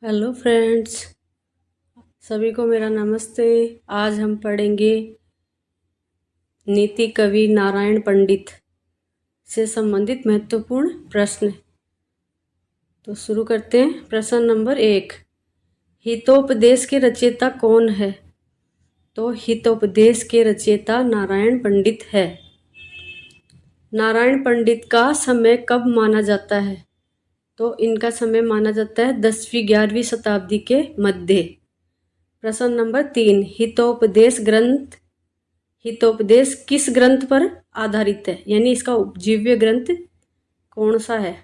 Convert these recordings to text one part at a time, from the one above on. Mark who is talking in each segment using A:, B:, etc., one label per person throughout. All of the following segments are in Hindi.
A: हेलो फ्रेंड्स, सभी को मेरा नमस्ते। आज हम पढ़ेंगे नीति कवि नारायण पंडित से संबंधित महत्वपूर्ण प्रश्न। तो शुरू करते हैं। प्रश्न नंबर 1, हितोपदेश के रचयिता कौन है? तो हितोपदेश के रचयिता नारायण पंडित है। नारायण पंडित का समय कब माना जाता है? तो इनका समय माना जाता है 10वीं 11वीं शताब्दी के मध्य। प्रश्न नंबर 3, हितोपदेश किस ग्रंथ पर आधारित है, यानी इसका उपजीव्य ग्रंथ कौन सा है?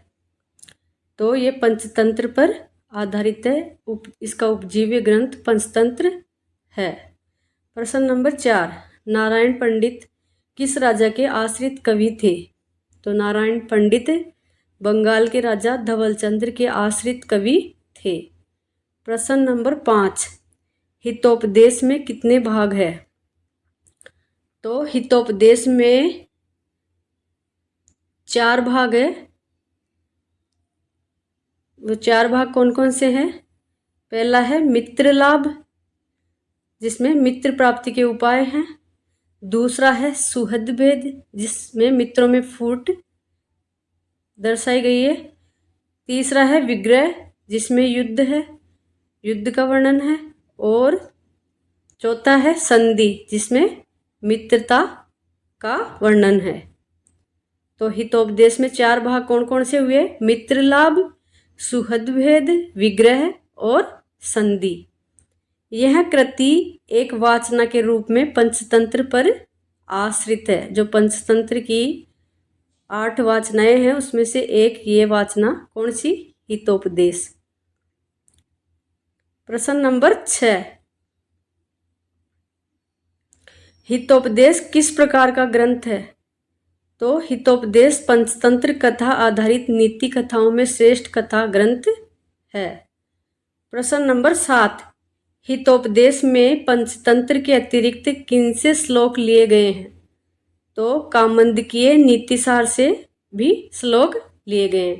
A: तो ये पंचतंत्र पर आधारित है। इसका उपजीव्य ग्रंथ पंचतंत्र है। प्रश्न नंबर 4, नारायण पंडित किस राजा के आश्रित कवि थे? तो नारायण पंडित बंगाल के राजा धवलचंद्र के आश्रित कवि थे। प्रश्न नंबर 5, हितोपदेश में कितने भाग है? तो हितोपदेश में 4 भाग है। वो 4 भाग कौन कौन से हैं? पहला है मित्र लाभ, जिसमें मित्र प्राप्ति के उपाय हैं। दूसरा है सुहृद भेद, जिसमें मित्रों में फूट दर्शाई गई है। तीसरा है विग्रह, जिसमें युद्ध है, युद्ध का वर्णन है। और चौथा है संधि, जिसमें मित्रता का वर्णन है। तो हितोपदेश में 4 भाग कौन कौन से हुए? मित्र लाभ, सुहृद भेद, विग्रह और संधि। यह कृति एक वाचना के रूप में पंचतंत्र पर आश्रित है। जो पंचतंत्र की 8 वाचनाएं हैं, उसमें से एक ये वाचना कौन सी? हितोपदेश। प्रश्न नंबर 6, हितोपदेश किस प्रकार का ग्रंथ है? तो हितोपदेश पंचतंत्र कथा आधारित नीति कथाओं में श्रेष्ठ कथा ग्रंथ है। प्रश्न नंबर 7, हितोपदेश में पंचतंत्र के अतिरिक्त किनसे श्लोक लिए गए हैं? तो कामंदकीय नीतिसार से भी श्लोक लिए गए हैं।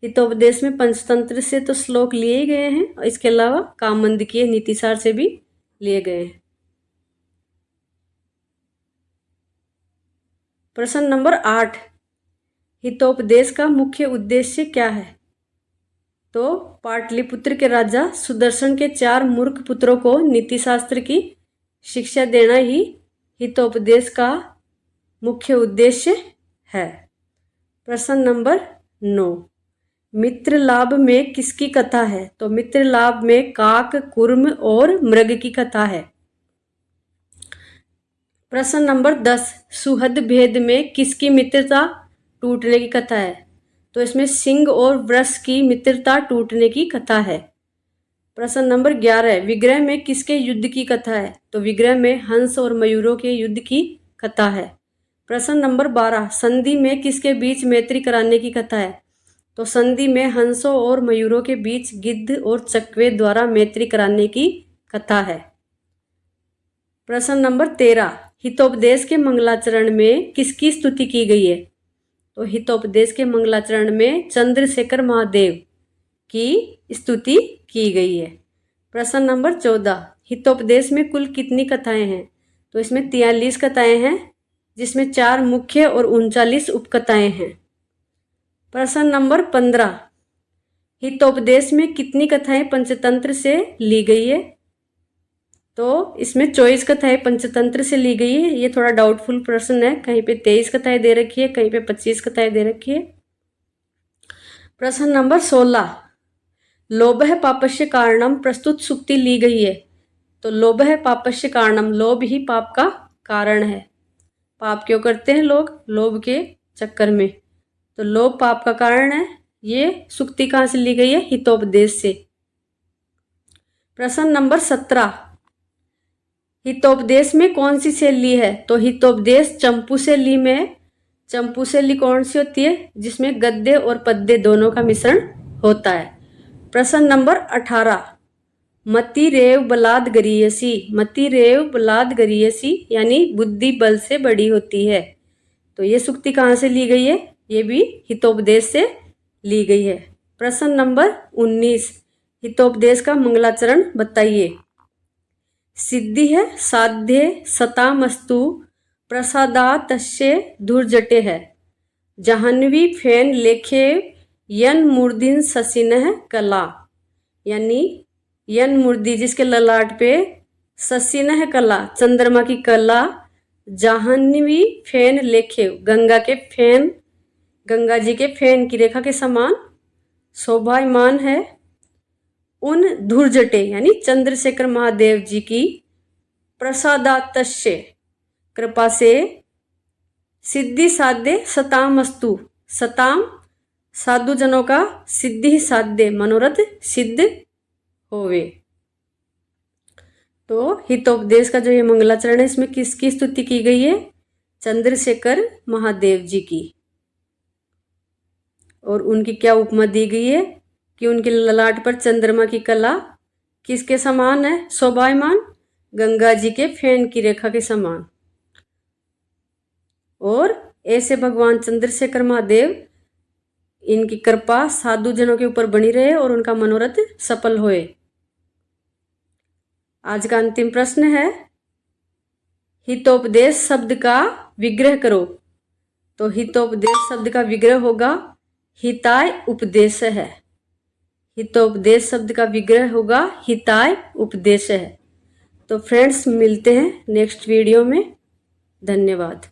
A: हितोपदेश में पंचतंत्र से तो श्लोक लिए गए हैं, और इसके अलावा कामंदकीय नीतिसार से भी लिए गए हैं। प्रश्न नंबर 8, हितोपदेश का मुख्य उद्देश्य क्या है? तो पाटलिपुत्र के राजा सुदर्शन के 4 मूर्ख पुत्रों को नीतिशास्त्र की शिक्षा देना ही हितोपदेश का मुख्य उद्देश्य है। प्रश्न नंबर 9, मित्र लाभ में किसकी कथा है? तो मित्र लाभ में काक, कुर्म और मृग की कथा है। प्रश्न नंबर 10, सुहृद भेद में किसकी मित्रता टूटने की कथा है? तो इसमें सिंह और वृष की मित्रता टूटने की कथा है। प्रश्न नंबर 11, विग्रह में किसके युद्ध की कथा है? तो विग्रह में हंस और मयूरों के युद्ध की कथा है। प्रश्न नंबर 12, संधि में किसके बीच मैत्री कराने की कथा है? तो संधि में हंसों और मयूरों के बीच गिद्ध और चकवे द्वारा मैत्री कराने की कथा है। प्रश्न नंबर 13, हितोपदेश के मंगलाचरण में किसकी स्तुति की गई है? तो हितोपदेश के मंगलाचरण में चंद्रशेखर महादेव की स्तुति की गई है। प्रश्न नंबर 14, हितोपदेश में कुल कितनी कथाएं हैं? तो इसमें 43 कथाएं हैं, जिसमें 4 मुख्य और 39 उपकथाएं हैं। प्रश्न नंबर 15, हितोपदेश में कितनी कथाएं पंचतंत्र से ली गई है? तो इसमें 24 कथाएं पंचतंत्र से ली गई है। ये थोड़ा डाउटफुल प्रश्न है, कहीं पे 23 कथाएं दे रखी है, कहीं पे 25 कथाएं दे रखी है। प्रश्न नंबर 16, लोभः पापस्य कारणम प्रस्तुत सूक्ति ली गई है। तो लोभः पापस्य कारणम, लोभ ही पाप का कारण है। पाप क्यों करते हैं लोग? लोभ के चक्कर में। तो लोभ पाप का कारण है। ये सूक्ति कहाँ से ली गई है? हितोपदेश से। प्रश्न नंबर 17, हितोपदेश में कौन सी शैली है? तो हितोपदेश चंपू शैली में। चंपू शैली कौन सी होती है? जिसमें गद्य और पद्य दोनों का मिश्रण होता है। प्रश्न नंबर 18, मति रेव बलाद गरीयसी। मति रेव बलाद गरीयसी यानी बुद्धि बल से बड़ी होती है। तो ये सूक्ति कहाँ से ली गई है? ये भी हितोपदेश से ली गई है। प्रश्न नंबर 19, हितोपदेश का मंगलाचरण बताइए। सिद्धि है साध्य सतामस्तु प्रसादातस्य धुर्जटे है। जाह्नवी फेन लेखे यन मूर्धिन ससिनह कला, यानी यन मूर्धि जिसके ललाट पे ससिनह कला चंद्रमा की कला, जाह्नवी फेन लेखे गंगा के फेन, गंगा जी के फेन की रेखा के समान शोभायमान है। उन धुर्जटे यानी चंद्रशेखर महादेव जी की प्रसादातस्य कृपा से सिद्धि साध्य सतामस्तु, सताम साधु जनों का सिद्धि साध्य मनोरथ सिद्ध होवे। तो हितोपदेश का जो ये मंगलाचरण है इसमें किसकी स्तुति की गई है? चंद्रशेखर महादेव जी की। और उनकी क्या उपमा दी गई है कि उनके ललाट पर चंद्रमा की कला किसके समान है? शोभायमान, गंगा जी के फेन की रेखा के समान। और ऐसे भगवान चंद्रशेखर महादेव इनकी कृपा साधु जनों के ऊपर बनी रहे और उनका मनोरथ सफल होए। आज का अंतिम प्रश्न है, हितोपदेश शब्द का विग्रह करो। तो हितोपदेश शब्द का विग्रह होगा हिताय उपदेश है। हितोपदेश शब्द का विग्रह होगा हिताय उपदेश है। तो फ्रेंड्स मिलते हैं नेक्स्ट वीडियो में। धन्यवाद।